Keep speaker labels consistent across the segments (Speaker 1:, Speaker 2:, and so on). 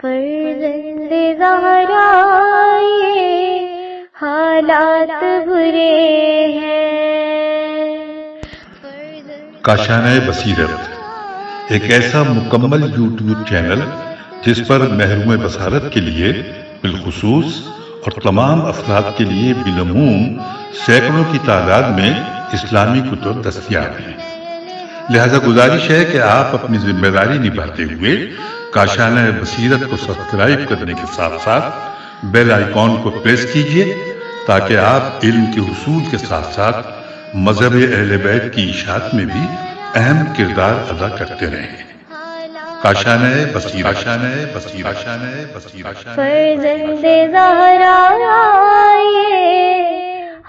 Speaker 1: فرزند زہرا یہ حالات برے ہیں۔
Speaker 2: کاشانۂ بصیرت ایک ایسا مکمل یوٹیوب چینل جس پر محروم بصارت کے لیے بالخصوص اور تمام افراد کے لیے بالعموم سینکڑوں کی تعداد میں اسلامی کتب دستیاب ہیں۔ لہذا گزارش ہے کہ آپ اپنی ذمہ داری نبھاتے ہوئے کاشانۂ بصیرت کو سبسکرائب کرنے کے ساتھ ساتھ بیل آئیکن کو پریس کیجیے تاکہ آپ علم کے حصول کے ساتھ ساتھ مذہب اہل بیت کی اشاعت میں بھی اہم کردار ادا کرتے رہیں۔ کاشانۂ بصیرت، کاشانۂ بصیرت، کاشانۂ بصیرت۔
Speaker 1: فرزند زہرا یہ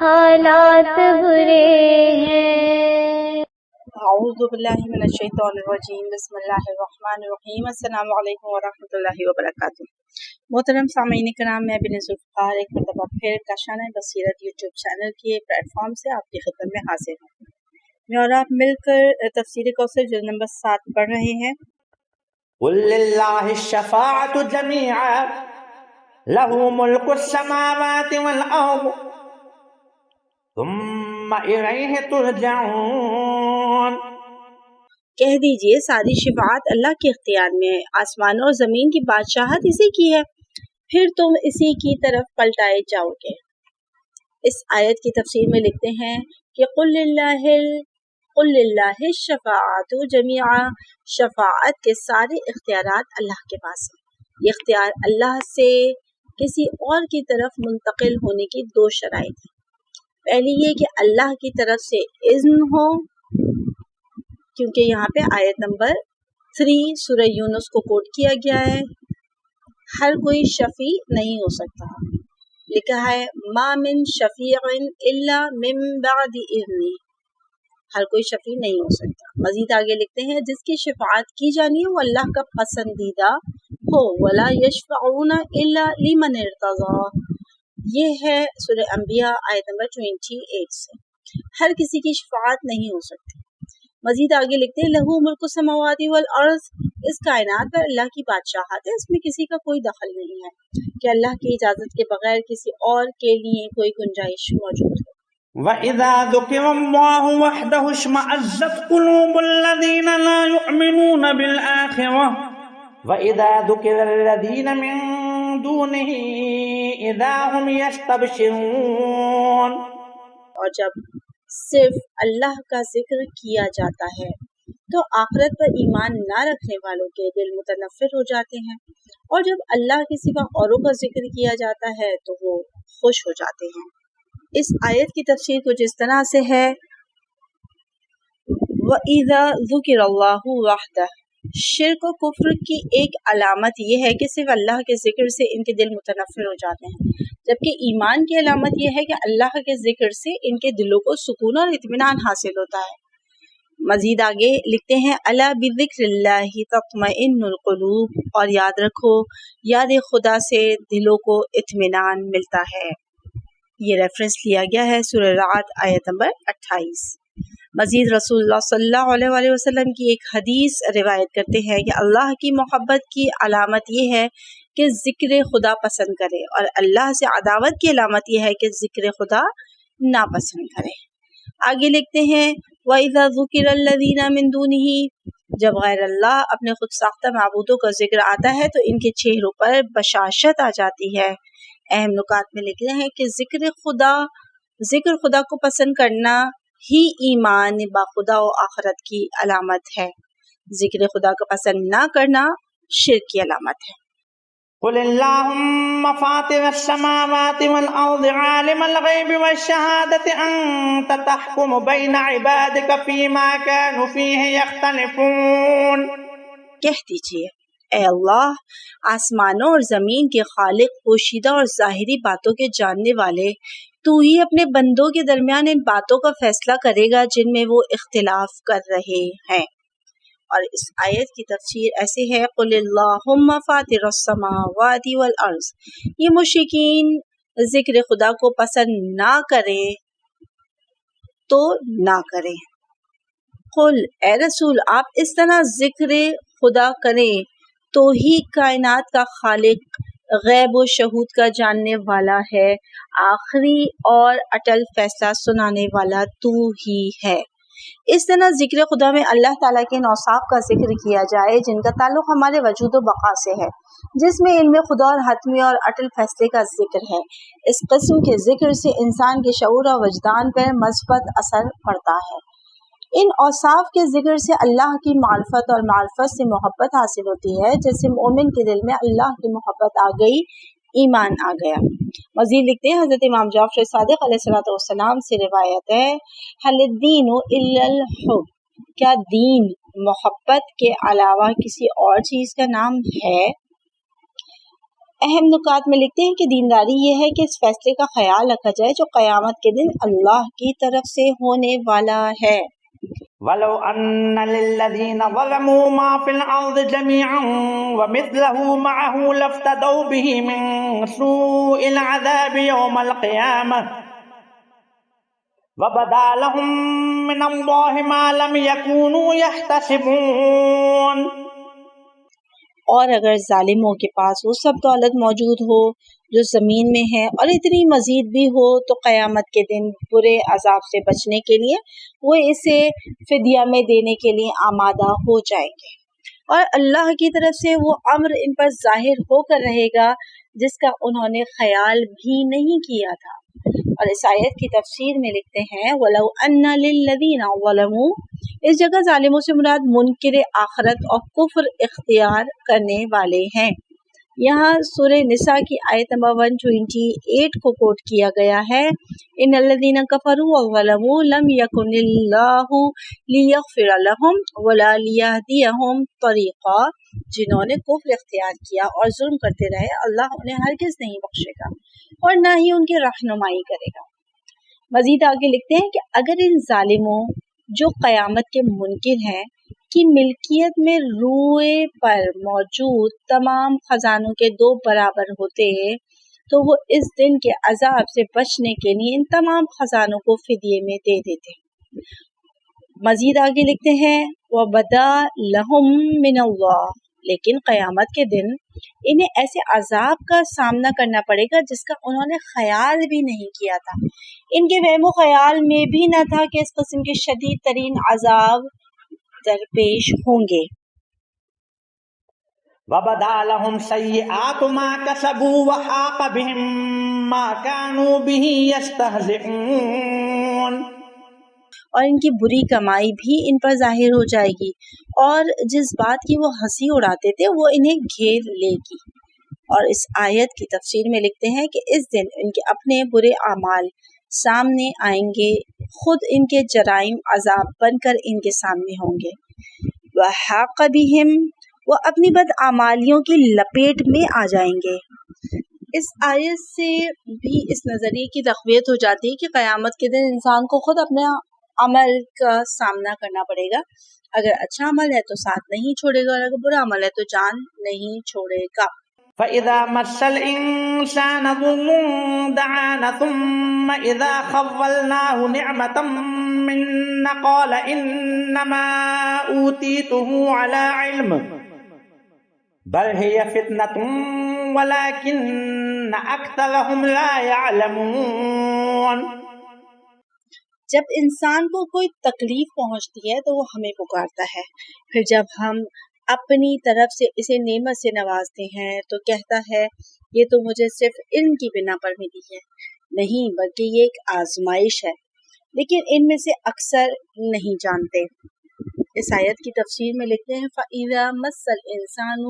Speaker 1: حالات برے ہیں۔
Speaker 3: اعوذ باللہ من الشیطان الرجیم، بسم اللہ الرحمن الرحیم۔ السلام علیکم ورحمۃ اللہ وبرکاتہ۔ محترم سامعین کرام، میں بن ذوالفقار ایک مرتبہ پھر کاشانۂ بصیرت یوٹیوب چینل کے پلیٹ فارم سے آپ کی خدمت میں حاضر ہوں۔ میں اور آپ مل کر تفسیر کوثر جلد نمبر 7 پڑھ رہے ہیں۔
Speaker 4: قل للہ الشفاعۃ جمیعا لہ ملک السماوات والارض ثم الیہ ترجعون۔
Speaker 3: کہہ دیجئے ساری شفاعت اللہ کے اختیار میں ہے، آسمانوں اور زمین کی بادشاہت اسی کی ہے، پھر تم اسی کی طرف پلٹائے جاؤ گے۔ اس آیت کی تفسیر میں لکھتے ہیں کہ قل للہ الشفاعۃ جمیعا، شفاعت کے سارے اختیارات اللہ کے پاس ہیں۔ یہ اختیار اللہ سے کسی اور کی طرف منتقل ہونے کی 2 شرائط ہیں۔ پہلی یہ کہ اللہ کی طرف سے اذن ہو، کیونکہ یہاں پہ آیت نمبر 3 سورہ یونس کو کوٹ کیا گیا ہے، ہر کوئی شفیع نہیں ہو سکتا۔ لکھا ہے ما من شفیع الا من بعد اذنہ، ہر کوئی شفیع نہیں ہو سکتا۔ مزید آگے لکھتے ہیں جس کی شفاعت کی جانی ہے وہ اللہ کا پسندیدہ ہو، ولا یشفعون الا لمن ارتضی، یہ ہے سورہ انبیاء آیت نمبر 28 سے۔ ہر کسی کی شفاعت نہیں ہو سکتی۔ مزید آگے لکھتے ہیں لہو ملک السماوات والارض، اس کائنات پر اللہ کی بادشاہت ہے، اس میں کسی کا کوئی دخل نہیں ہے کہ اللہ کی اجازت کے بغیر کسی اور کے لیے کوئی گنجائش موجود ہے۔
Speaker 4: وَإِذَا ذُكِرَ اللَّهُ وَحْدَهُ اشْمَأَزَّتْ قُلُوبُ الَّذِينَ لَا يُؤْمِنُونَ بِالْآخِرَةِ وَإِذَا ذُكِرَ الَّذِينَ مِن دُونِهِ إِذَا هُمْ يَسْتَبْشِرُونَ۔
Speaker 3: اور جب صرف اللہ کا ذکر کیا جاتا ہے تو آخرت پر ایمان نہ رکھنے والوں کے دل متنفر ہو جاتے ہیں، اور جب اللہ کے سوا اوروں کا ذکر کیا جاتا ہے تو وہ خوش ہو جاتے ہیں۔ اس آیت کی تفسیر کچھ اس طرح سے ہے وَإِذَا ذُكِرَ اللَّهُ وَحْدَهُ، شرک و کفر کی ایک علامت یہ ہے کہ صرف اللہ کے ذکر سے ان کے دل متنفر ہو جاتے ہیں، جبکہ ایمان کی علامت یہ ہے کہ اللہ کے ذکر سے ان کے دلوں کو سکون اور اطمینان حاصل ہوتا ہے۔ مزید آگے لکھتے ہیں الا بذکر اللہ تطمئن القلوب، اور یاد رکھو یاد خدا سے دلوں کو اطمینان ملتا ہے۔ یہ ریفرنس لیا گیا ہے سورہ رعد آیت نمبر 28۔ مزید رسول اللہ صلی اللہ علیہ وسلم کی ایک حدیث روایت کرتے ہیں کہ اللہ کی محبت کی علامت یہ ہے کہ ذکر خدا پسند کرے، اور اللہ سے عداوت کی علامت یہ ہے کہ ذکر خدا ناپسند کرے۔ آگے لکھتے ہیں وَإِذَا ذُكِرَ الَّذِينَ مِن دُونِهِ، جب غیر اللہ اپنے خود ساختہ معبودوں کا ذکر آتا ہے تو ان کے چہروں پر بشاشت آ جاتی ہے۔ اہم نکات میں لکھتے ہیں کہ ذکر خدا کو پسند کرنا ہی ایمان با خدا و آخرت کی علامت ہے، ذکر خدا کو پسند نہ کرنا شرک کی علامت ہے۔
Speaker 4: قل اللہم فاطر السماوات والارض عالم الغیب والشہادة انت تحکم بین عبادک فیما کانوا فیہ یختلفون۔
Speaker 3: کہہ دیجئے اے اللہ، آسمانوں اور زمین کے خالق، پوشیدہ اور ظاہری باتوں کے جاننے والے، تو ہی اپنے بندوں کے درمیان ان باتوں کا فیصلہ کرے گا جن میں وہ اختلاف کر رہے ہیں۔ اور اس آیت کی تفسیر ایسے ہے قل اللہم فاطر السماوات والارض، یہ مشرکین ذکر خدا کو پسند نہ کریں تو نہ کریں۔ قل اے رسول آپ اس طرح ذکر خدا کریں تو ہی کائنات کا خالق، غیب و شہود کا جاننے والا ہے، آخری اور اٹل فیصلہ سنانے والا تو ہی ہے۔ اس طرح ذکر خدا میں اللہ تعالیٰ کے اوصاف کا ذکر کیا جائے جن کا تعلق ہمارے وجود و بقا سے ہے، جس میں علم خدا اور حتمی اور اٹل فیصلے کا ذکر ہے۔ اس قسم کے ذکر سے انسان کے شعور اور وجدان پر مثبت اثر پڑتا ہے۔ ان اوصاف کے ذکر سے اللہ کی معرفت اور معرفت سے محبت حاصل ہوتی ہے۔ جیسے مومن کے دل میں اللہ کی محبت آ گئی، ایمان آ گیا۔ مزید لکھتے ہیں حضرت امام جعفر صادق علیہ السلام سے روایت ہے، حل الدین الا الحب، کیا دین محبت کے علاوہ کسی اور چیز کا نام ہے؟ اہم نکات میں لکھتے ہیں کہ دینداری یہ ہے کہ اس فیصلے کا خیال رکھا جائے جو قیامت کے دن اللہ کی طرف سے ہونے والا ہے۔
Speaker 4: وَلَوْ أَنَّ لِلَّذِينَ ظَلَمُوا مَا فِي الْأَرْضِ جَمِيعًا وَمِثْلَهُ مَعَهُ لَافْتَدَوْا بِهِ مِنْ سُوءِ الْعَذَابِ يَوْمَ الْقِيَامَةِ وَبَدَا لَهُم مِّنَ اللَّهِ مَا لَمْ يَكُونُوا يَحْتَسِبُونَ۔
Speaker 3: اور اگر ظالموں کے پاس وہ سب دولت موجود ہو جو زمین میں ہے اور اتنی مزید بھی ہو تو قیامت کے دن برے عذاب سے بچنے کے لیے وہ اسے فدیہ میں دینے کے لیے آمادہ ہو جائیں گے، اور اللہ کی طرف سے وہ امر ان پر ظاہر ہو کر رہے گا جس کا انہوں نے خیال بھی نہیں کیا تھا۔ اور اس آیت کی تفسیر میں لکھتے ہیں وَلَوْ أَنَّ لِلَّذِينَ ظَلَمُوا، اس جگہ ظالموں سے مراد منکر آخرت اور کفر اختیار کرنے والے ہیں۔ یہاں سورہ نساء کی آیت نمبر 128 کو کوٹ کیا گیا ہے، ان الذین کفروا وظلموا لم یکن اللہ لیغفر لهم ولا لیہدیہم طریقا، جنہوں نے کفر اختیار کیا اور ظلم کرتے رہے اللہ انہیں ہرگز نہیں بخشے گا اور نہ ہی ان کی رہنمائی کرے گا۔ مزید آگے لکھتے ہیں کہ اگر ان ظالموں جو قیامت کے منکر ہیں کی ملکیت میں روئے پر موجود تمام خزانوں کے 2 برابر ہوتے تو وہ اس دن کے عذاب سے بچنے کے لیے ان تمام خزانوں کو فدیے میں دے دیتے۔ مزید آگے لکھتے ہیں وَبَدَا لَهُم مِّنَ اللَّهِ، لیکن قیامت کے دن انہیں ایسے عذاب کا سامنا کرنا پڑے گا جس کا انہوں نے خیال بھی نہیں کیا تھا۔ ان کے وہم و خیال میں بھی نہ تھا کہ اس قسم کے شدید ترین عذاب درپیش ہوں گے۔
Speaker 4: وَبَدَا لَهُمْ سَيِّئَاتُ مَا كَسَبُوا وَحَاقَ بِهِم مَّا كَانُوا بِهِ يَسْتَهْزِئُونَ،
Speaker 3: اور ان کی بری کمائی بھی ان پر ظاہر ہو جائے گی اور جس بات کی وہ ہنسی اڑاتے تھے وہ انہیں گھیر لے گی۔ اور اس آیت کی تفسیر میں لکھتے ہیں کہ اس دن ان کے اپنے برے اعمال سامنے آئیں گے، خود ان کے جرائم عذاب بن کر ان کے سامنے ہوں گے۔ وَحَاقَ بِهِم، وہ اپنی بدعمالیوں کی لپیٹ میں آ جائیں گے۔ اس آیت سے بھی اس نظریے کی تقویت ہو جاتی ہے کہ قیامت کے دن انسان کو خود اپنے عمل کا سامنا کرنا پڑے گا۔ اگر اچھا عمل ہے تو ساتھ نہیں چھوڑے گا اور اگر برا عمل ہے تو جان نہیں چھوڑے گا۔
Speaker 4: فَإِذَا مَسَّ الْإِنسَانَ ضُرٌّ دَعَانَا ثُمَّ إِذَا خَوَّلْنَاهُ نِعْمَةً مِّنَّا قَالَ إِنَّمَا أُوتِيتُهُ عَلَى عِلْمٍ بَلْ هِيَ فِتْنَةٌ وَلَكِنَّ أَكْثَرَهُمْ لَا يَعْلَمُونَ۔
Speaker 3: جب انسان کو کوئی تکلیف پہنچتی ہے تو وہ ہمیں پکارتا ہے، پھر جب ہم اپنی طرف سے اسے نعمت سے نوازتے ہیں تو کہتا ہے یہ تو مجھے صرف علم کی بنا پر ملی ہے، نہیں بلکہ یہ ایک آزمائش ہے، لیکن ان میں سے اکثر نہیں جانتے۔ اس آیت کی تفسیر میں لکھتے ہیں فَإِذَا مَسَّ الْإِنسَانُ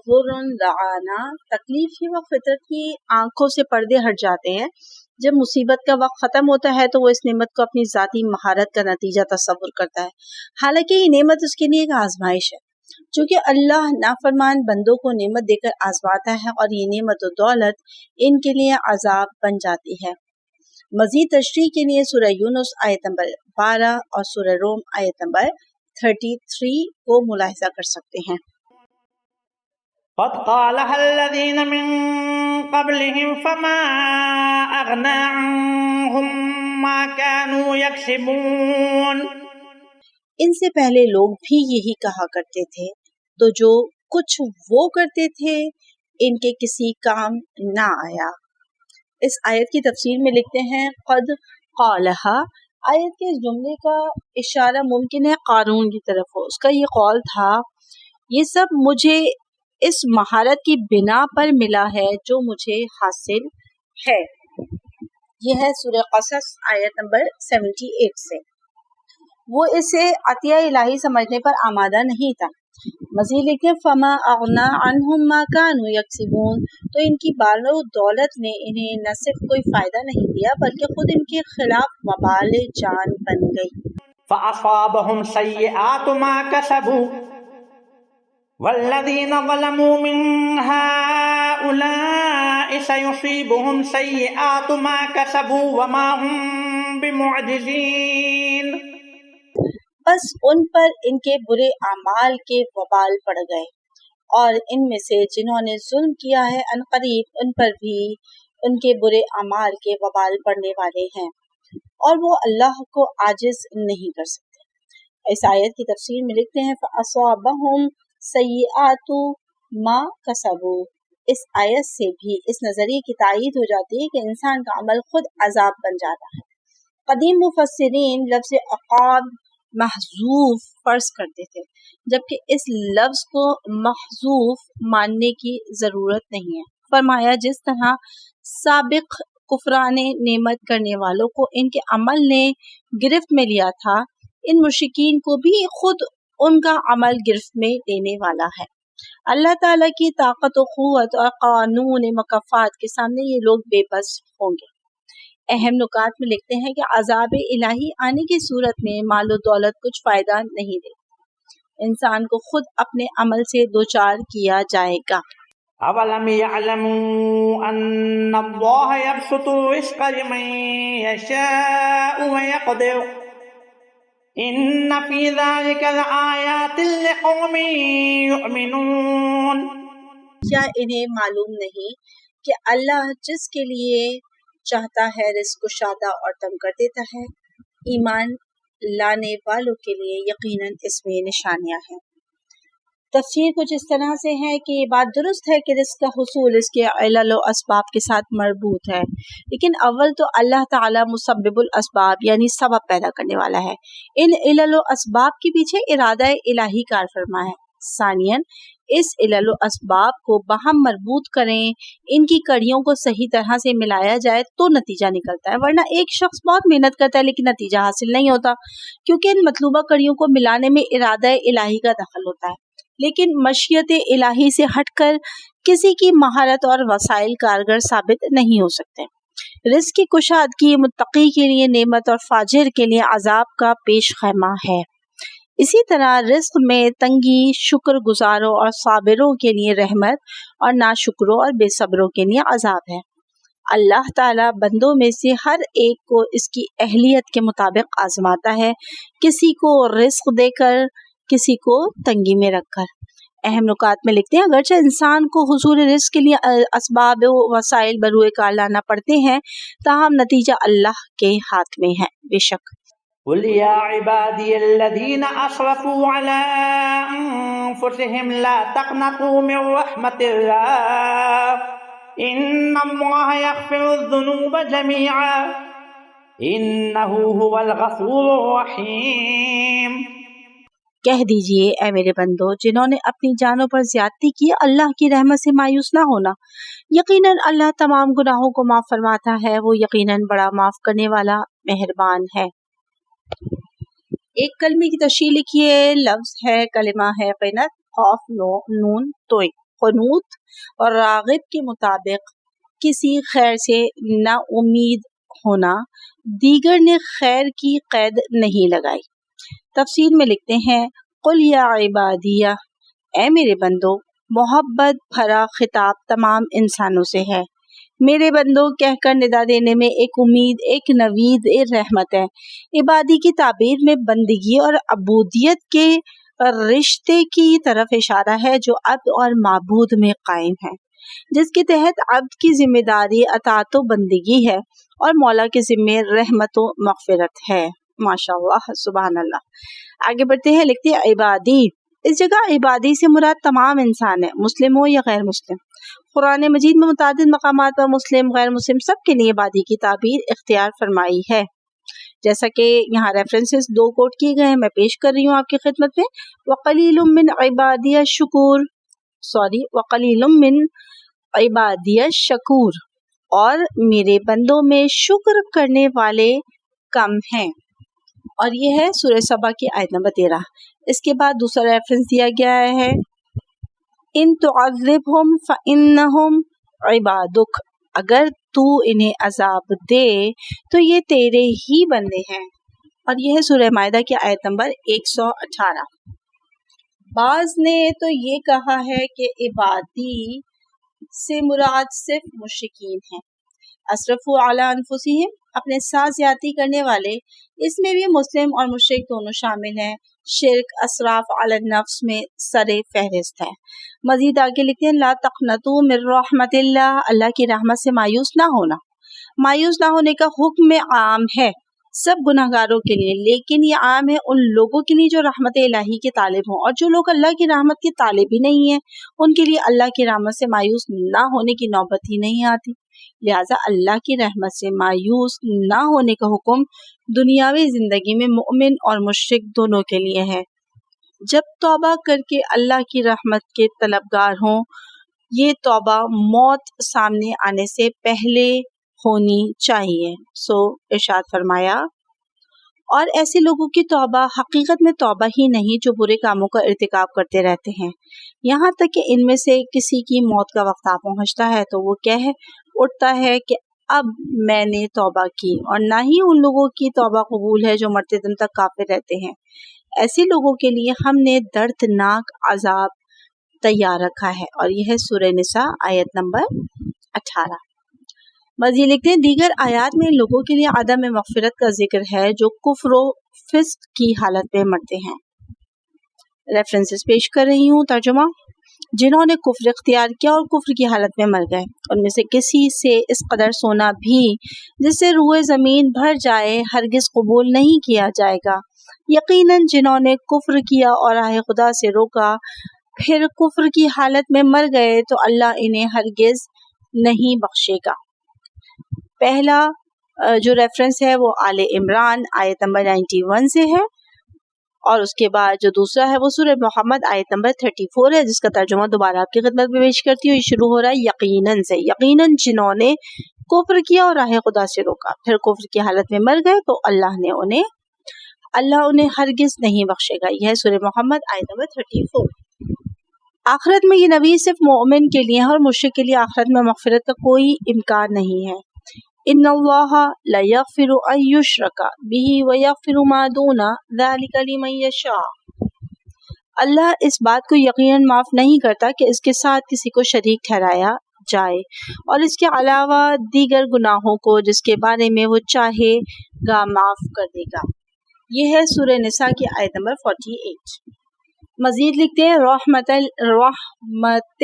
Speaker 3: ضُرٌّ دَعَانَا، تکلیف کی وقت فطرت کی آنکھوں سے پردے ہٹ جاتے ہیں۔ جب مصیبت کا وقت ختم ہوتا ہے تو وہ اس نعمت کو اپنی ذاتی مہارت کا نتیجہ تصور کرتا ہے، حالانکہ یہ نعمت اس کے لیے ایک آزمائش ہے۔ چونکہ اللہ نافرمان بندوں کو نعمت دے کر آزماتا ہے اور یہ نعمت و دولت ان کے لیے عذاب بن جاتی ہے۔ مزید تشریح کے لیے سورہ یونس آیت نمبر 12 اور سورہ روم آیت نمبر 33 کو ملاحظہ کر سکتے ہیں۔
Speaker 4: قد قالها الذين من قبلهم فما أغنى عنهم ما كانوا يكسبون،
Speaker 3: ان سے پہلے لوگ بھی یہی کہا کرتے تھے تو جو کچھ وہ کرتے تھے ان کے کسی کام نہ آیا۔ اس آیت کی تفسیر میں لکھتے ہیں قد قالہا، آیت کے اس جملے کا اشارہ ممکن ہے قارون کی طرف ہو۔ اس کا یہ قول تھا یہ سب مجھے اس مہارت کی بنا پر ملا ہے جو مجھے حاصل ہے۔ یہ ہے سورہ قصص آیت نمبر 78 سے۔ وہ اسے عطیہ الہی سمجھنے پر آمادہ نہیں تھا۔ مزید لکھتے ہیں فما اغنا عنہم ما كانوا یکسبون، تو ان کی بال و دولت نے انہیں نہ صرف کوئی فائدہ نہیں دیا بلکہ خود ان کے خلاف وبال جان بن گئی۔
Speaker 4: فأصابهم سيئات ما كسبوا والذين ظلموا من هؤلاء سيصيبهم سيئات ما كسبوا وما هم بمعجزين۔
Speaker 3: بس ان پر ان کے برے اعمال کے وبال پڑ گئے، اور ان میں سے جنہوں نے ظلم کیا ہے عنقریب ان پر بھی ان کے برے اعمال کے وبال پڑنے والے ہیں، اور وہ اللہ کو عاجز نہیں کر سکتے۔ اس آیت کی تفسیر میں لکھتے ہیں فَأَصَابَهُمْ سَيِّئَاتُ مَا كَسَبُوا، اس آیت سے بھی اس نظریے کی تائید ہو جاتی ہے کہ انسان کا عمل خود عذاب بن جاتا ہے۔ قدیم مفسرین لفظ عقاب محذوف فرض کرتے تھے، جبکہ اس لفظ کو محذوف ماننے کی ضرورت نہیں ہے۔ فرمایا جس طرح سابق کفران نعمت کرنے والوں کو ان کے عمل نے گرفت میں لیا تھا، ان مشرکین کو بھی خود ان کا عمل گرفت میں لینے والا ہے۔ اللہ تعالیٰ کی طاقت و قوت اور قانون مکافات کے سامنے یہ لوگ بے بس ہوں گے۔ اہم نکات میں لکھتے ہیں کہ عذاب الہی آنے کی صورت میں مال و دولت کچھ فائدہ نہیں دے، انسان کو خود اپنے عمل سے دوچار کیا جائے گا۔
Speaker 4: أَوَلَمْ يَعْلَمُوا أَنَّ اللَّهَ يَبْسُطُ الرِّزْقَ لِمَن يَشَاءُ وَيَقْدِرُ إِنَّ فِي ذَلِكَ لَآيَاتٍ لِقَوْمٍ يُؤْمِنُونَ۔
Speaker 3: کیا انہیں معلوم نہیں کہ اللہ جس کے لیے چاہتا ہے رزق کشادہ اور تنگ کر دیتا ہے؟ ایمان لانے والوں کے لیے یقیناً اس میں نشانیاں ہیں۔ تفسیر کچھ اس طرح سے ہے کہ یہ بات درست ہے کہ رزق کا حصول اس کے علل و اسباب کے ساتھ مربوط ہے، لیکن اول تو اللہ تعالیٰ مسبب الاسباب یعنی سبب پیدا کرنے والا ہے، ان علل و اسباب کے پیچھے ارادہ الہی کار فرما ہے۔ ثانیاً اس علل و اسباب کو باہم مربوط کریں، ان کی کڑیوں کو صحیح طرح سے ملایا جائے تو نتیجہ نکلتا ہے، ورنہ ایک شخص بہت محنت کرتا ہے لیکن نتیجہ حاصل نہیں ہوتا، کیونکہ ان مطلوبہ کڑیوں کو ملانے میں ارادہ الہی کا دخل ہوتا ہے۔ لیکن مشیت الہی سے ہٹ کر کسی کی مہارت اور وسائل کارگر ثابت نہیں ہو سکتے۔ رزق کی کشادگی متقی کے لیے نعمت اور فاجر کے لیے عذاب کا پیش خیمہ ہے۔ اسی طرح رزق میں تنگی شکر گزاروں اور صابروں کے لیے رحمت اور ناشکروں اور بے صبروں کے لیے عذاب ہے۔ اللہ تعالیٰ بندوں میں سے ہر ایک کو اس کی اہلیت کے مطابق آزماتا ہے، کسی کو رزق دے کر، کسی کو تنگی میں رکھ کر۔ اہم نکات میں لکھتے ہیں اگرچہ انسان کو حصول رزق کے لیے اسباب و وسائل بروئے کار لانا پڑتے ہیں، تاہم نتیجہ اللہ کے ہاتھ میں ہے۔ بے شک
Speaker 4: قل يا عبادي الذين أسرفوا على أنفسهم لا تقنطوا من رحمة الله إن الله يغفر الذنوب جميعا إنه هو الغفور الرحيم۔
Speaker 3: کہہ دیجئے اے میرے بندو جنہوں نے اپنی جانوں پر زیادتی کی، اللہ کی رحمت سے مایوس نہ ہونا، یقیناً اللہ تمام گناہوں کو معاف فرماتا ہے، وہ یقیناً بڑا معاف کرنے والا مہربان ہے۔ ایک کلمے کی تشریح لکھیے۔ لفظ ہے، کلمہ ہے قنت، قاف نون توئی، قنوت اور راغب کے مطابق کسی خیر سے نا امید ہونا، دیگر نے خیر کی قید نہیں لگائی۔ تفسیر میں لکھتے ہیں قل یا عبادیہ، اے میرے بندو، محبت بھرا خطاب تمام انسانوں سے ہے۔ میرے بندو کہہ کر ندا دینے میں ایک امید، ایک نوید، ایک رحمت ہے۔ عبادی کی تعبیر میں بندگی اور عبودیت کے رشتے کی طرف اشارہ ہے جو عبد اور معبود میں قائم ہے، جس کے تحت عبد کی ذمہ داری اطاعت و بندگی ہے اور مولا کے ذمے رحمت و مغفرت ہے۔ ماشاء اللہ، سبحان اللہ۔ آگے بڑھتے ہیں، لکھتے ہیں عبادی اس جگہ عبادی سے مراد تمام انسان ہے، مسلم ہو یا غیر مسلم۔ قرآن مجید میں متعدد مقامات پر مسلم غیر مسلم سب کے لیے عبادی کی تعبیر اختیار فرمائی ہے، جیسا کہ یہاں ریفرنسز 2 کوٹ کیے گئے ہیں، میں پیش کر رہی ہوں آپ کی خدمت میں۔ وَقَلِيلٌ مِّنْ عِبَادِيَ الشُّكُورُ وَقَلِيلٌ مِّنْ عِبَادِيَ الشَّكُورُ، اور میرے بندوں میں شکر کرنے والے کم ہیں، اور یہ ہے سورہ سبا کی آیت نمبر 13۔ اس کے بعد دوسرا ریفرنس دیا گیا ہے ان تعذبہم فانہم عبادک، اگر تو انہیں عذاب دے تو یہ تیرے ہی بندے ہیں، اور یہ ہے سورہ مائدہ کی آیت نمبر 118۔ بعض نے تو یہ کہا ہے کہ عبادی سے مراد صرف مشرکین ہیں، اسرفوا علی انفسہم، اپنے ساتھ زیادتی کرنے والے، اس میں بھی مسلم اور مشرک دونوں شامل ہیں۔ شرک اسراف علی النفس میں سر فہرست ہے۔ مزید آگے لکھتے ہیں لا تقنطوا من رحمت اللہ، اللہ کی رحمت سے مایوس نہ ہونا۔ مایوس نہ ہونے کا حکم عام ہے سب گناہ گاروں کے لیے، لیکن یہ عام ہے ان لوگوں کے لیے جو رحمت الہی کے طالب ہوں، اور جو لوگ اللہ کی رحمت کے طالب ہی نہیں ہیں ان کے لیے اللہ کی رحمت سے مایوس نہ ہونے کی نوبت ہی نہیں آتی۔ لہٰذا اللہ کی رحمت سے مایوس نہ ہونے کا حکم دنیاوی زندگی میں مومن اور مشرک دونوں کے لیے ہے۔ جب توبہ کر کے اللہ کی رحمت کے طلبگار ہوں، یہ توبہ موت سامنے آنے سے پہلے ہونی چاہیے۔ سو ارشاد فرمایا، اور ایسے لوگوں کی توبہ حقیقت میں توبہ ہی نہیں جو برے کاموں کا ارتکاب کرتے رہتے ہیں، یہاں تک کہ ان میں سے کسی کی موت کا وقت آ پہنچتا ہے تو وہ کہہ اٹھتا ہے کہ اب میں نے توبہ کی، اور نہ ہی ان لوگوں کی توبہ قبول ہے جو مرتے دم تک کافر رہتے ہیں۔ ایسے لوگوں کے لیے ہم نے دردناک عذاب تیار رکھا ہے، اور یہ ہے سورہ نساء آیت نمبر 18۔ مزید لکھتے ہیں دیگر آیات میں ان لوگوں کے لیے عدم مغفرت کا ذکر ہے جو کفر و فسق کی حالت میں مرتے ہیں۔ ریفرنسز پیش کر رہی ہوں، ترجمہ، جنہوں نے کفر اختیار کیا اور کفر کی حالت میں مر گئے، ان میں سے کسی سے اس قدر سونا بھی جس سے روئے زمین بھر جائے ہرگز قبول نہیں کیا جائے گا۔ یقیناً جنہوں نے کفر کیا اور راہ خدا سے روکا پھر کفر کی حالت میں مر گئے تو اللہ انہیں ہرگز نہیں بخشے گا۔ پہلا جو ریفرنس ہے وہ آل عمران آیت نمبر 91 سے ہے، اور اس کے بعد جو دوسرا ہے وہ سورہ محمد آیت نمبر 34 ہے، جس کا ترجمہ دوبارہ آپ کی خدمت میں پیش کرتی ہوں۔ یہ شروع ہو رہا ہے یقیناً سے، یقیناً جنہوں نے کفر کیا اور راہ خدا سے روکا پھر کفر کی حالت میں مر گئے تو اللہ انہیں ہرگز نہیں بخشے گا۔ یہ ہے سورہ محمد آیت نمبر 34۔ آخرت میں یہ نبی صرف مومن کے لیے ہے اور مشرک کے لیے آخرت میں مغفرت کا کوئی امکان نہیں ہے۔ ان اللہ لا یغفر ان یشرک بہ ویغفر ما دون ذلک لمن یشاء، اللہ اس بات کو یقیناً معاف نہیں کرتا کہ اس کے ساتھ کسی کو شریک ٹھہرایا جائے، اور اس کے علاوہ دیگر گناہوں کو جس کے بارے میں وہ چاہے گا معاف کر دے گا۔ یہ ہے سورہ نساء کی آیت نمبر 48۔ مزید لکھتے ہیں رحمت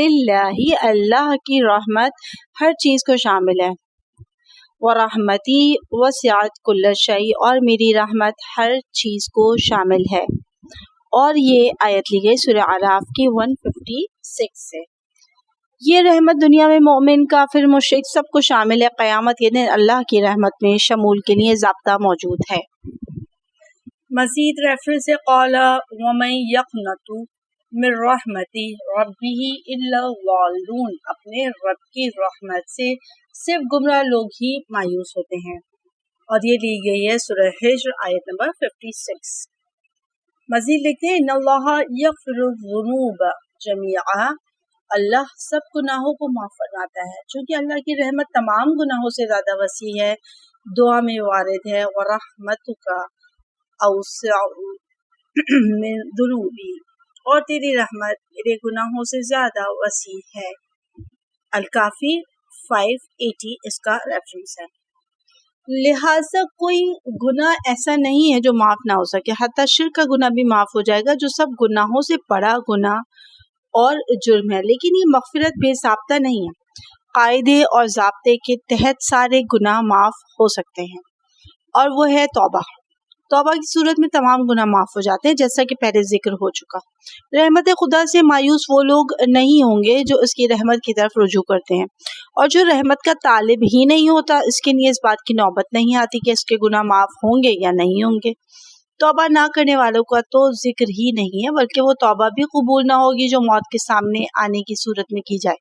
Speaker 3: اللہ، اللہ کی رحمت ہر چیز کو شامل ہے، ورحمتی وسعت کل شیء، اور میری رحمت ہر چیز کو شامل ہے، اور یہ آیت لی گئی سورہ اعراف کی 156 سے۔ یہ رحمت دنیا میں مومن کافر مشرک سب کو شامل ہے، قیامت کے دن اللہ کی رحمت میں شمول کے لیے ضابطہ موجود ہے۔ مزید ریفرنس قال ومن یقنط من رحمت ربہ الا الضالون، اپنے رب کی رحمت سے صرف گمراہ لوگ ہی مایوس ہوتے ہیں، اور یہ لی گئی ہے سورہ حجر آیت نمبر 56۔ مزید لکھتے ہیں ان اللہ یغفر الذنوب جميعا، اللہ سب گناہوں کو معاف فرماتا ہے، چونکہ اللہ کی رحمت تمام گناہوں سے زیادہ وسیع ہے۔ دعا میں وارد ہے ورحمتک اوسع من ذنوبی، اور تیری رحمت میرے گناہوں سے زیادہ وسیع ہے۔ الکافی 580 اس کا ریفرنس ہے۔ لہٰذا کوئی گناہ ایسا نہیں ہے جو معاف نہ ہو سکے، حتیٰ شرک کا گناہ بھی معاف ہو جائے گا جو سب گناہوں سے بڑا گناہ اور جرم ہے، لیکن یہ مغفرت بے ضابطہ نہیں ہے۔ قاعدے اور ضابطے کے تحت سارے گناہ معاف ہو سکتے ہیں، اور وہ ہے توبہ۔ توبہ کی صورت میں تمام گناہ معاف ہو جاتے ہیں، جیسا کہ پہلے ذکر ہو چکا۔ رحمت خدا سے مایوس وہ لوگ نہیں ہوں گے جو اس کی رحمت کی طرف رجوع کرتے ہیں، اور جو رحمت کا طالب ہی نہیں ہوتا اس کے لیے اس بات کی نوبت نہیں آتی کہ اس کے گناہ معاف ہوں گے یا نہیں ہوں گے۔ توبہ نہ کرنے والوں کا تو ذکر ہی نہیں ہے، بلکہ وہ توبہ بھی قبول نہ ہوگی جو موت کے سامنے آنے کی صورت میں کی جائے،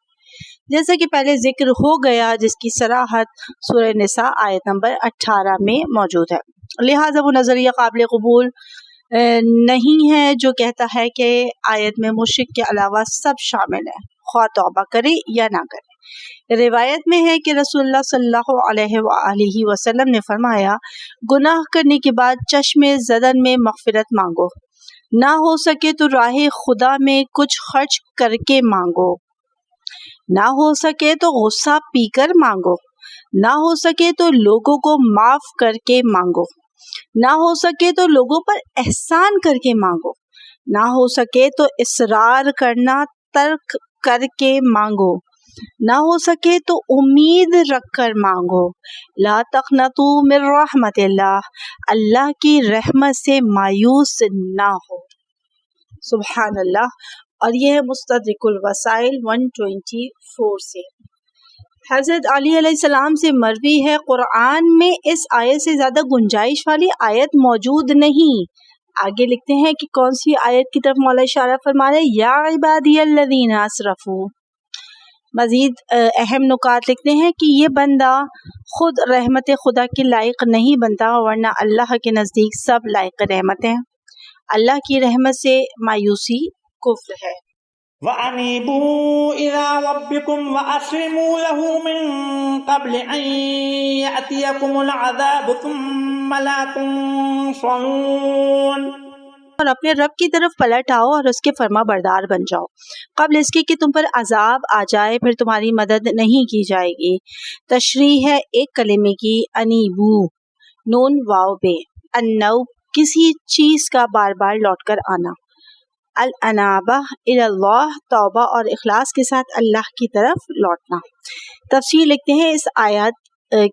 Speaker 3: جیسا کہ پہلے ذکر ہو گیا، جس کی صراحت سورہ نساء آیت نمبر 18 میں موجود ہے۔ لہٰذا وہ نظریہ قابل قبول نہیں ہے جو کہتا ہے کہ آیت میں مشرک کے علاوہ سب شامل ہیں، خواہ توبہ کرے یا نہ کرے۔ روایت میں ہے کہ رسول اللہ صلی اللہ علیہ وآلہ وسلم نے فرمایا، گناہ کرنے کے بعد چشم زدن میں مغفرت مانگو، نہ ہو سکے تو راہ خدا میں کچھ خرچ کر کے مانگو، نہ ہو سکے تو غصہ پی کر مانگو، نہ ہو سکے تو لوگوں کو معاف کر کے مانگو، نہ ہو سکے تو لوگوں پر احسان کر کے مانگو، نہ ہو سکے تو اصرار کرنا ترک کر کے مانگو، نہ ہو سکے تو امید رکھ کر مانگو۔ لا تقنطوا من رحمت اللہ، اللہ کی رحمت سے مایوس نہ ہو۔ سبحان اللہ۔ اور یہ ہے مستدرک الوسائل 124 سے۔ حضرت علی علیہ السلام سے مروی ہے، قرآن میں اس آیت سے زیادہ گنجائش والی آیت موجود نہیں۔ آگے لکھتے ہیں کہ کون سی آیت کی طرف مولا اشارہ فرما رہے ہیں، یا عبادی الذین اسرفوا۔ مزید اہم نکات لکھتے ہیں کہ یہ بندہ خود رحمت خدا کے لائق نہیں بنتا، ورنہ اللہ کے نزدیک سب لائق رحمت ہیں۔ اللہ کی رحمت سے مایوسی کفر ہے۔
Speaker 4: وَأَنِيبُوا إِلَىٰ رَبِّكُمْ وَأَسْلِمُوا لَهُ مِن قَبْلِ أَن يَأْتِيَكُمُ الْعَذَابُ ثُمَّ لَا تُنصَرُونَ۔
Speaker 3: اور اپنے رب کی طرف پلٹ آؤ اور اس کے فرما بردار بن جاؤ، قبل اس کے کہ تم پر عذاب آ جائے پھر تمہاری مدد نہیں کی جائے گی۔ تشریح ہے ایک کلمے کی، انیبو نون واو بے، انو کسی چیز کا بار بار لوٹ کر آنا، الانابہ اللہ توبہ اور اخلاص کے ساتھ اللہ کی طرف لوٹنا۔ تفسیر لکھتے ہیں اس آیات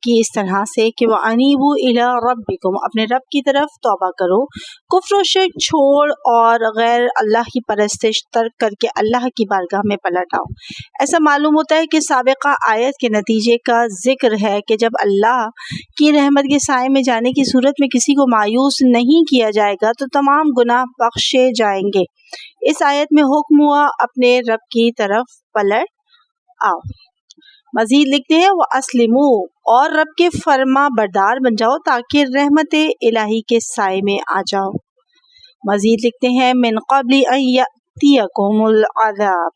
Speaker 3: کی اس طرح سے کہ وَأَنِيبُوا إِلَىٰ رَبِّكُمْ، اپنے رب کی طرف توبہ کرو، کفر و شرک چھوڑ اور غیر اللہ کی پرستش ترک کر کے اللہ کی بارگاہ میں پلٹ آؤ۔ ایسا معلوم ہوتا ہے کہ سابقہ آیت کے نتیجے کا ذکر ہے کہ جب اللہ کی رحمت کے سائے میں جانے کی صورت میں کسی کو مایوس نہیں کیا جائے گا تو تمام گناہ بخشے جائیں گے۔ اس آیت میں حکم ہوا اپنے رب کی طرف پلٹ آؤ۔ مزید لکھتے ہیں وَأَسْلِمُوا، اور رب کے فرما بردار بن جاؤ تاکہ رحمت الہی کے سائے میں آ جاؤ۔ مزید لکھتے ہیں من قبل ان یأتیکم العذاب،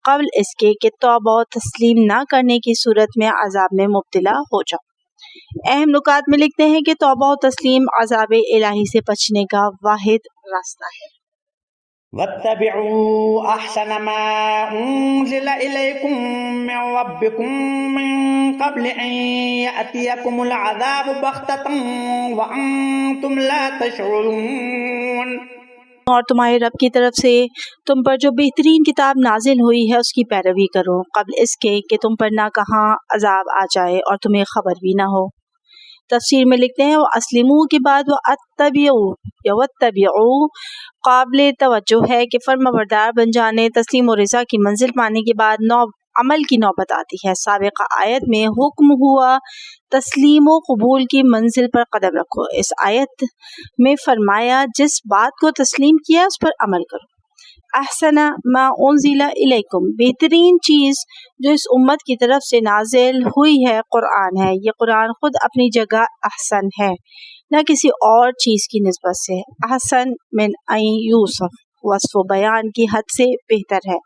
Speaker 3: قبل اس کے کہ توبہ و تسلیم نہ کرنے کی صورت میں عذاب میں مبتلا ہو جاؤ۔ اہم نکات میں لکھتے ہیں کہ توبہ و تسلیم عذاب الہی سے بچنے کا واحد راستہ ہے۔
Speaker 4: وَاتَّبِعُوا أَحْسَنَ مَا أُنزِلَ إِلَيْكُم مِّن رَّبِّكُم مِّن قَبْلِ أَن يَأْتِيَكُمُ الْعَذَابُ بَغْتَةً وَأَنتُمْ لَا تَشْعُرُونَ۔
Speaker 3: اور تمہارے رب کی طرف سے تم پر جو بہترین کتاب نازل ہوئی ہے اس کی پیروی کرو، قبل اس کے کہ تم پر نہ کہاں عذاب آ جائے اور تمہیں خبر بھی نہ ہو۔ تفسیر میں لکھتے ہیں وَأَسْلِمُوا کے بعد وَأَتَّبِعُوا یا وَاتَّبِعُوا قابل توجہ ہے کہ فرما بردار بن جانے، تسلیم و رضا کی منزل پانے کے بعد عمل کی نوبت آتی ہے۔ سابقہ آیت میں حکم ہوا تسلیم و قبول کی منزل پر قدم رکھو، اس آیت میں فرمایا جس بات کو تسلیم کیا اس پر عمل کرو۔ احسن ما انزل الیکم، بہترین چیز جو اس امت کی طرف سے نازل ہوئی ہے قرآن ہے۔ یہ قرآن خود اپنی جگہ احسن ہے، نہ کسی اور چیز کی نسبت سے۔ احسن من ان یوصف، وصف و بیان کی حد سے بہتر ہے۔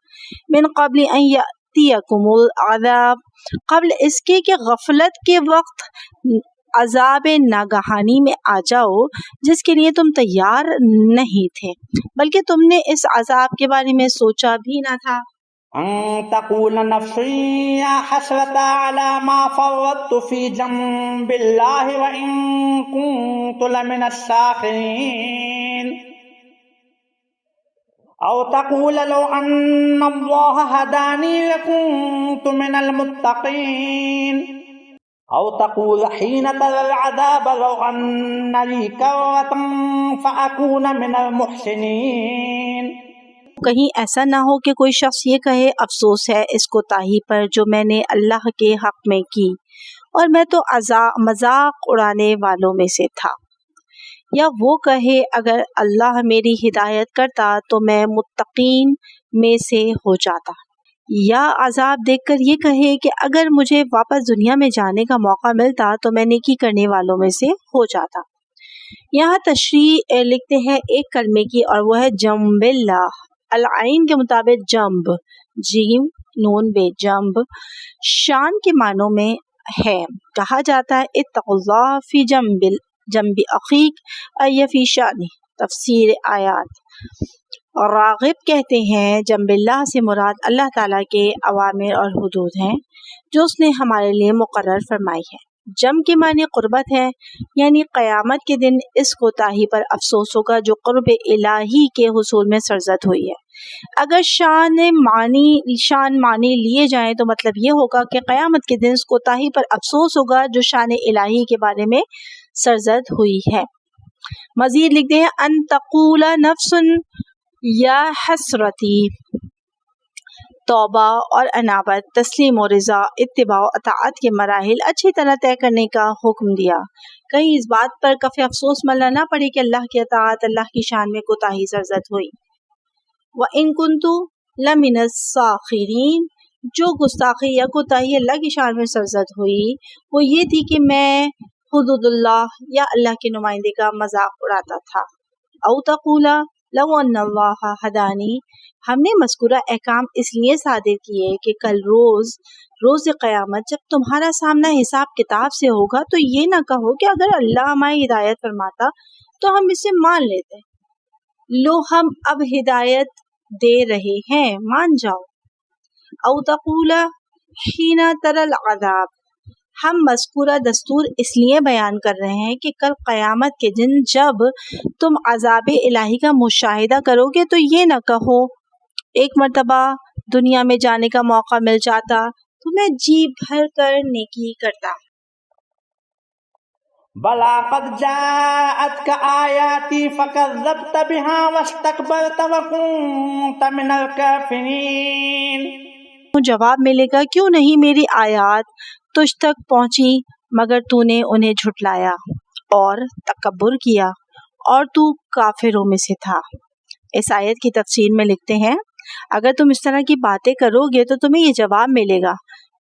Speaker 3: من قبل ان یأتیکم العذاب، قبل اس کے کہ غفلت کے وقت عذاب ناگہانی میں آ جاؤ جس کے لیے تم تیار نہیں تھے، بلکہ تم نے اس عذاب کے بارے میں سوچا بھی نہ تھا۔
Speaker 4: أن تقول نفس يا حسرة على ما فرطت في جنب الله وإن كنت لمن الساخرين، أو تقول لو أن الله هداني لكنت من المتقين۔ أو تقول حين ترى العذاب لو أن لي كرة فأكون من المحسنين.
Speaker 3: کہیں ایسا نہ ہو کہ کوئی شخص یہ کہے افسوس ہے اس کوتاہی پر جو میں نے اللہ کے حق میں کی اور میں تو مذاق اڑانے والوں میں سے تھا، یا وہ کہے اگر اللہ میری ہدایت کرتا تو میں متقین میں سے ہو جاتا، یا عذاب دیکھ کر یہ کہے کہ اگر مجھے واپس دنیا میں جانے کا موقع ملتا تو میں نیکی کرنے والوں میں سے ہو جاتا۔ یہاں تشریح لکھتے ہیں ایک کلمے کی اور وہ ہے جنب اللہ۔ العین کے مطابق جنب، جیم نون بے جنب، شان کے معنوں میں ہے۔ کہا جاتا ہے اتقوا اللہ فی جنب اخیک ای فی شانی، تفسیر آیات۔ اور راغب کہتے ہیں جنب اللہ سے مراد اللہ تعالیٰ کے اوامر اور حدود ہیں جو اس نے ہمارے لیے مقرر فرمائی ہے۔ جم کے معنی قربت ہے، یعنی قیامت کے دن اس کوتاہی پر افسوس ہوگا جو قرب الہی کے حصول میں سرزد ہوئی ہے۔ اگر شان معنی لیے جائیں تو مطلب یہ ہوگا کہ قیامت کے دن اس کوتاہی پر افسوس ہوگا جو شان الہی کے بارے میں سرزد ہوئی ہے۔ مزید لکھتے ہیں ان تقول نفس یا حسرتی، توبہ اور انابت، تسلیم و رضا، اتباع و اطاعت کے مراحل اچھی طرح طے کرنے کا حکم دیا۔ کہیں اس بات پر کف افسوس ملنا نہ پڑے کہ اللہ کی اطاعت اللہ کی شان میں کوتاہی سرزد ہوئی۔ وَإِن كُنتُ لَمِنَ السَّاخِرِينَ، جو گستاخی یا کوتاہی اللہ کی شان میں سرزد ہوئی وہ یہ تھی کہ میں حدود اللہ یا اللہ کے نمائندے کا مذاق اڑاتا تھا۔ او تقولا لو ان اللہ ہدانی، ہم نے مذکورہ احکام اس لیے صادر کیے کہ کل روز قیامت جب تمہارا سامنا حساب کتاب سے ہوگا تو یہ نہ کہو کہ اگر اللہ ہماری ہدایت فرماتا تو ہم اسے مان لیتے، لو ہم اب ہدایت دے رہے ہیں مان جاؤ۔ او تقولا حین تری العذاب، ہم مذکورہ دستور اس لیے بیان کر رہے ہیں کہ کل قیامت کے دن جب تم عذاب الہی کا مشاہدہ کرو گے تو یہ نہ کہو ایک مرتبہ دنیا میں جانے کا موقع مل جاتا تو میں جی بھر کر نیکی کرتا۔
Speaker 4: بلا قد جاءتك آیاتی فکذبت بها واستکبرت وکنت من الکافرین۔
Speaker 3: جواب ملے گا کیوں نہیں میری آیات تجھ تک پہنچی مگر تو نے انہیں جھٹلایا اور تکبر کیا اور تو کافروں میں سے تھا۔ اس آیت کی تفسیر میں لکھتے ہیں اگر تم اس طرح کی باتیں کرو گے تو تمہیں یہ جواب ملے گا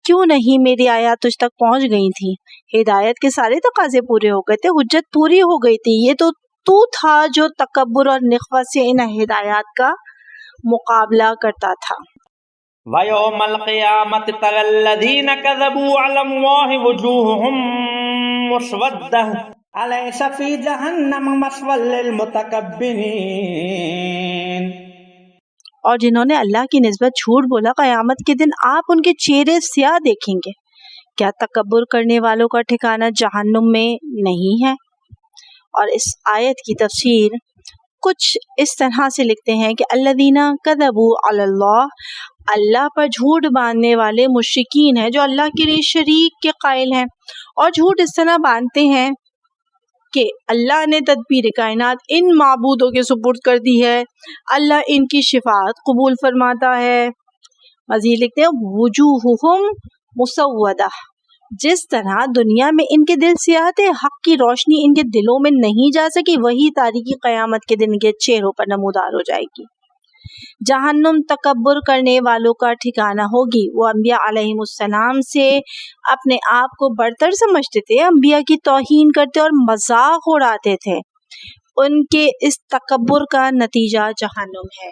Speaker 3: کیوں نہیں میری آیات تجھ تک پہنچ گئی تھی، ہدایت کے سارے تقاضے پورے ہو گئے تھے، حجت پوری ہو گئی تھی، یہ تو تھا جو تکبر اور نخوت سے ان ہدایات کا مقابلہ کرتا تھا۔
Speaker 4: وَيَوْمَ الْقِيَامَةِ تَرَى الَّذِينَ كَذَبُوا عَلَى اللَّهِ وُجُوهُهُمْ مُسْوَدَّةٌ أَلَيْسَ فِي جَهَنَّمَ مَثْوًى لِّلْمُتَكَبِّرِينَ۔
Speaker 3: اور جنہوں نے اللہ کی نسبت جھوٹ بولا قیامت کے دن آپ ان کے چہرے سیاہ دیکھیں گے، کیا تکبر کرنے والوں کا ٹھکانہ جہنم میں نہیں ہے؟ اور اس آیت کی تفسیر کچھ اس طرح سے لکھتے ہیں کہ الذین کذبوا علی اللہ پر جھوٹ باندھنے والے مشرکین ہیں جو اللہ کے لیے شریک کے قائل ہیں اور جھوٹ اس طرح باندھتے ہیں کہ اللہ نے تدبیر کائنات ان معبودوں کے سپرد کر دی ہے، اللہ ان کی شفاعت قبول فرماتا ہے۔ مزید لکھتے ہیں وجوہہم مسودہ، جس طرح دنیا میں ان کے دل سیاہ تھے، حق کی روشنی ان کے دلوں میں نہیں جا سکی، وہی تاریکی قیامت کے دن کے چہروں پر نمودار ہو جائے گی۔ جہنم تکبر کرنے والوں کا ٹھکانہ ہوگی۔ وہ انبیاء علیہم السلام سے اپنے آپ کو برتر سمجھتے تھے، انبیاء کی توہین کرتے اور مذاق اڑاتے تھے، ان کے اس تکبر کا نتیجہ جہنم ہے۔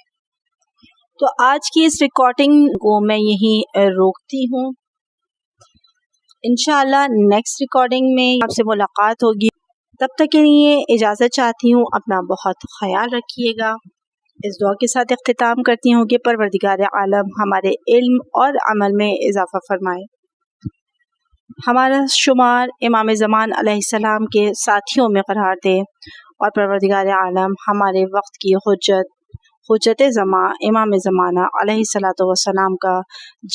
Speaker 3: تو آج کی اس ریکارڈنگ کو میں یہیں روکتی ہوں، انشاءاللہ نیکسٹ ریکارڈنگ میں آپ سے ملاقات ہوگی۔ تب تک کے لیے اجازت چاہتی ہوں، اپنا بہت خیال رکھیے گا۔ اس دعا کے ساتھ اختتام کرتی ہوں کہ پروردگار عالم ہمارے علم اور عمل میں اضافہ فرمائے، ہمارا شمار امام زمان علیہ السلام کے ساتھیوں میں قرار دے، اور پروردگار عالم ہمارے وقت کی حجت زمان امام زمانہ علیہ الصلوۃ والسلام کا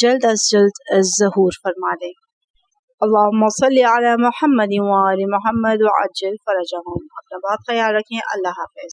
Speaker 3: جلد از جلد ظہور فرما دے۔ اللہم صلی علی محمد وآل محمد وعجل فرجہم۔ اپنا بہت خیال رکھیں۔ اللہ حافظ۔